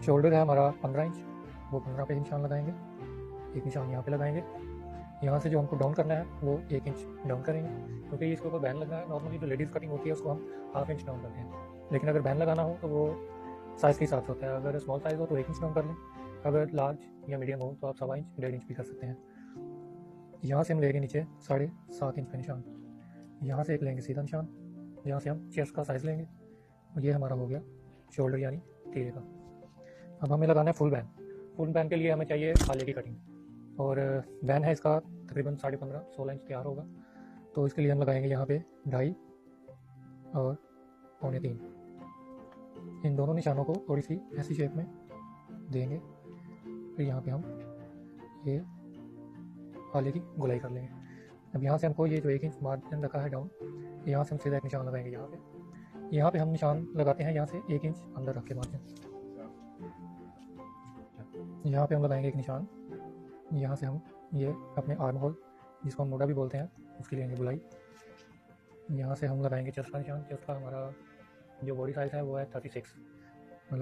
Shoulder है हमारा 15 inch, वो 15 पे निशान लगाएंगे। एक निशान यहाँ पे लगाएंगे। यहाँ से जो हमको डाउन करना है वो 1 इंच डाउन करेंगे, क्योंकि इसके ऊपर बैन लगा है। नॉर्मली जो लेडीज़ कटिंग होती है उसको हम हाफ इंच डाउन करते हैं, लेकिन अगर बैन लगाना हो तो वो साइज़ के हिसाब से होता है। अगर स्मॉल साइज़ हो तो 1 इंच डाउन कर लें, अगर लार्ज या मीडियम हो तो आप 1.25 इंच 1.5 इंच भी कर सकते हैं। यहाँ से हम लेंगे नीचे 7.5 इंच का निशान, यहाँ से एक लेंगे सीधा निशान, यहाँ से हम चेस्ट का साइज़ लेंगे। ये हमारा हो गया शोल्डर यानी तीरे का। अब हमें लगाना है फुल बैन। फुल बैन के लिए हमें चाहिए आले की कटिंग, और बैन है इसका तकरीबन 15.5-16 इंच तैयार होगा। तो इसके लिए हम लगाएंगे यहाँ पे 2.5 और 2.25। इन दोनों निशानों को थोड़ी सी ऐसी शेप में देंगे, फिर यहाँ पे हम ये आले की गोलाई कर लेंगे। अब यहाँ से हमको ये जो 1 इंच मार्जिन रखा है डाउन, यहाँ से हम सीधा एक निशान लगाएंगे यहाँ पे। यहाँ पे हम निशान लगाते हैं यहाँ से 1 इंच अंदर रख के मार्जिन। यहाँ पे हम लगाएंगे एक निशान, यहाँ से हम ये अपने आर्म होल, जिसको हम मोटा भी बोलते हैं, उसकी लेंगे गोलाई। यहाँ से हम लगाएंगे चेस्ट का निशान। चेस्ट का हमारा जो बॉडी साइज़ है वो है 36।